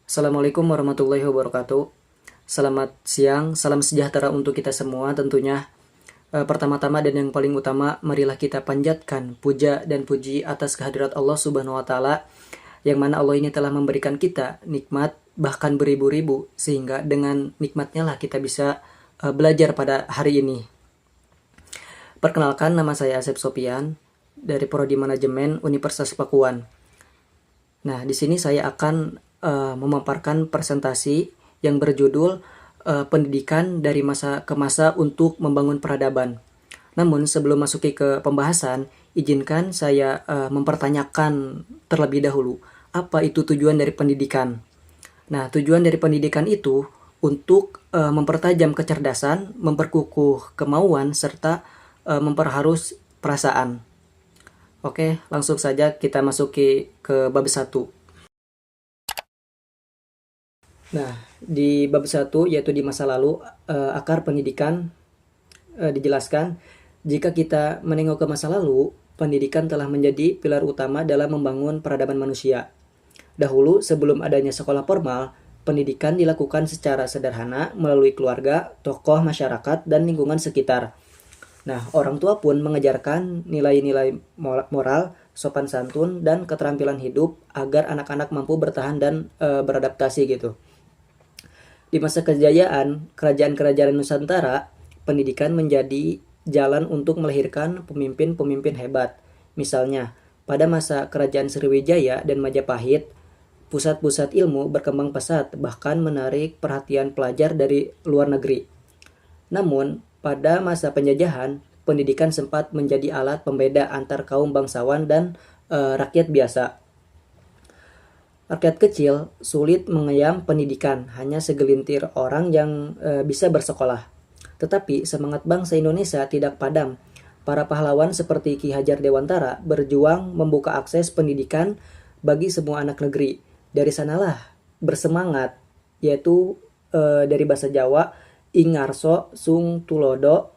Assalamualaikum warahmatullahi wabarakatuh. Selamat siang, salam sejahtera untuk kita semua tentunya. Pertama-tama dan yang paling utama, marilah kita panjatkan puja dan puji atas kehadirat Allah Subhanahu wa taala yang mana Allah ini telah memberikan kita nikmat bahkan beribu-ribu sehingga dengan nikmatnya lah kita bisa belajar pada hari ini. Perkenalkan, nama saya Asep Sopian dari Prodi Manajemen Universitas Pakuan. Nah, di sini saya akan memaparkan presentasi yang berjudul pendidikan dari masa ke masa untuk membangun peradaban. Namun sebelum masuki ke pembahasan, izinkan saya mempertanyakan terlebih dahulu, apa itu tujuan dari pendidikan? Nah, tujuan dari pendidikan itu untuk mempertajam kecerdasan, memperkukuh kemauan, serta memperharus perasaan. Oke, langsung saja kita masuki ke bab 1. Nah, di bab 1 yaitu di masa lalu, akar pendidikan dijelaskan, jika kita menengok ke masa lalu, pendidikan telah menjadi pilar utama dalam membangun peradaban manusia. Dahulu, sebelum adanya sekolah formal, pendidikan dilakukan secara sederhana melalui keluarga, tokoh masyarakat, dan lingkungan sekitar. Nah, orang tua pun mengajarkan nilai-nilai moral, sopan santun, dan keterampilan hidup agar anak-anak mampu bertahan dan beradaptasi gitu. Di masa kejayaan kerajaan-kerajaan Nusantara, pendidikan menjadi jalan untuk melahirkan pemimpin-pemimpin hebat. Misalnya, pada masa kerajaan Sriwijaya dan Majapahit, pusat-pusat ilmu berkembang pesat, bahkan menarik perhatian pelajar dari luar negeri. Namun, pada masa penjajahan, pendidikan sempat menjadi alat pembeda antar kaum bangsawan dan rakyat biasa. Rakyat kecil sulit mengenyam pendidikan, hanya segelintir orang yang bisa bersekolah. Tetapi semangat bangsa Indonesia tidak padam. Para pahlawan seperti Ki Hajar Dewantara berjuang membuka akses pendidikan bagi semua anak negeri. Dari sanalah bersemangat, yaitu dari bahasa Jawa, ing ngarso sung tulodo,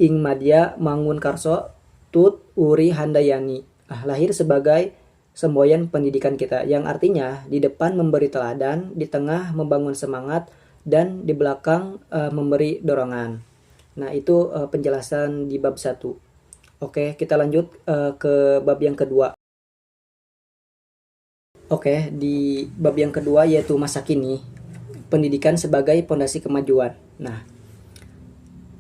ing madya mangun karso tut uri handayani. Lahir sebagai semboyan pendidikan kita, yang artinya di depan memberi teladan, di tengah membangun semangat, dan di belakang memberi dorongan. Nah, itu penjelasan di bab 1. Oke, kita lanjut ke bab yang kedua. Oke, di bab yang kedua yaitu masa kini, pendidikan sebagai pondasi kemajuan. Nah,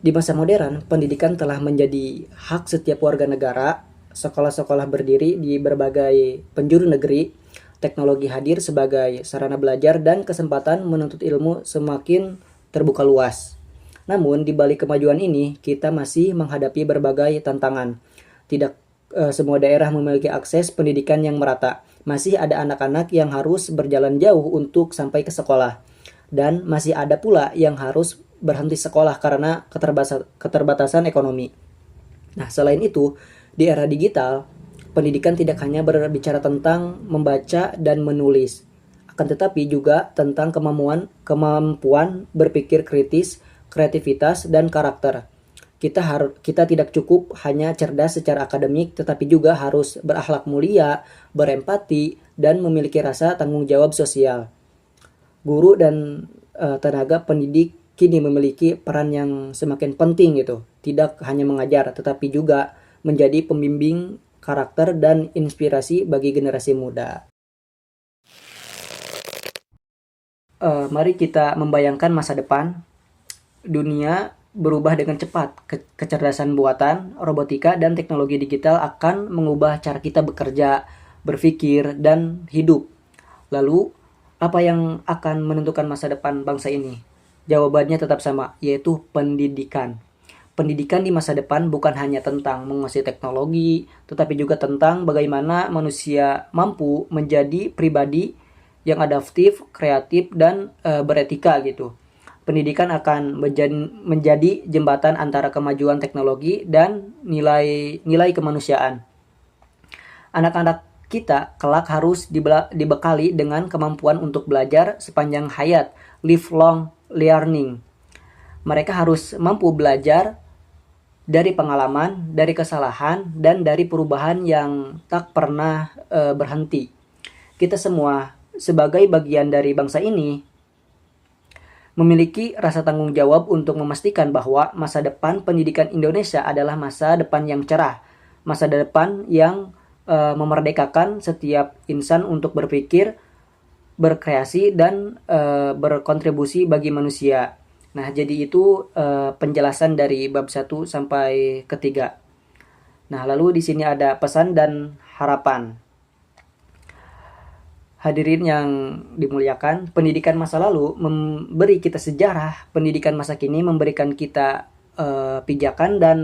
di masa modern, pendidikan telah menjadi hak setiap warga negara. Sekolah-sekolah berdiri di berbagai penjuru negeri, teknologi hadir sebagai sarana belajar dan kesempatan menuntut ilmu semakin terbuka luas. Namun di balik kemajuan ini, kita masih menghadapi berbagai tantangan. Tidak semua daerah memiliki akses pendidikan yang merata. Masih ada anak-anak yang harus berjalan jauh untuk sampai ke sekolah. Dan masih ada pula yang harus berhenti sekolah karena keterbatasan ekonomi. Nah, selain itu, di era digital, pendidikan tidak hanya berbicara tentang membaca dan menulis, akan tetapi juga tentang kemampuan berpikir kritis, kreativitas, dan karakter. Kita tidak cukup hanya cerdas secara akademik, tetapi juga harus berakhlak mulia, berempati, dan memiliki rasa tanggung jawab sosial. Guru dan tenaga pendidik kini memiliki peran yang semakin penting gitu. Tidak hanya mengajar, tetapi juga menjadi pembimbing karakter dan inspirasi bagi generasi muda. Mari kita membayangkan masa depan. Dunia berubah dengan cepat. Kecerdasan buatan, robotika, dan teknologi digital akan mengubah cara kita bekerja, berpikir, dan hidup. Lalu, apa yang akan menentukan masa depan bangsa ini? Jawabannya tetap sama, yaitu pendidikan. Pendidikan di masa depan bukan hanya tentang menguasai teknologi, tetapi juga tentang bagaimana manusia mampu menjadi pribadi yang adaptif, kreatif, dan beretika gitu. Pendidikan akan menjadi jembatan antara kemajuan teknologi dan nilai kemanusiaan. Anak-anak kita kelak harus dibekali dengan kemampuan untuk belajar sepanjang hayat, lifelong learning. Mereka harus mampu belajar dari pengalaman, dari kesalahan, dan dari perubahan yang tak pernah berhenti. Kita semua sebagai bagian dari bangsa ini, memiliki rasa tanggung jawab untuk memastikan bahwa masa depan pendidikan Indonesia adalah masa depan yang cerah, masa depan yang memerdekakan setiap insan untuk berpikir, berkreasi, dan berkontribusi bagi manusia. Nah, jadi itu penjelasan dari bab 1 sampai ketiga. Nah, lalu di sini ada pesan dan harapan. Hadirin yang dimuliakan, pendidikan masa lalu memberi kita sejarah, pendidikan masa kini memberikan kita pijakan, dan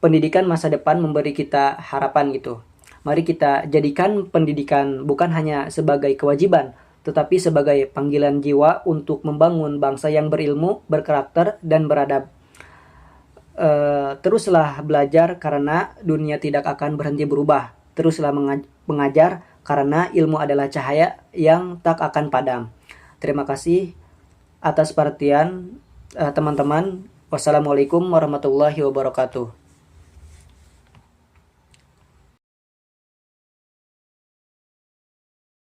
pendidikan masa depan memberi kita harapan gitu. Mari kita jadikan pendidikan bukan hanya sebagai kewajiban, tetapi sebagai panggilan jiwa untuk membangun bangsa yang berilmu, berkarakter, dan beradab. Teruslah belajar karena dunia tidak akan berhenti berubah. Teruslah mengajar karena ilmu adalah cahaya yang tak akan padam. Terima kasih atas perhatian teman-teman. Wassalamualaikum warahmatullahi wabarakatuh.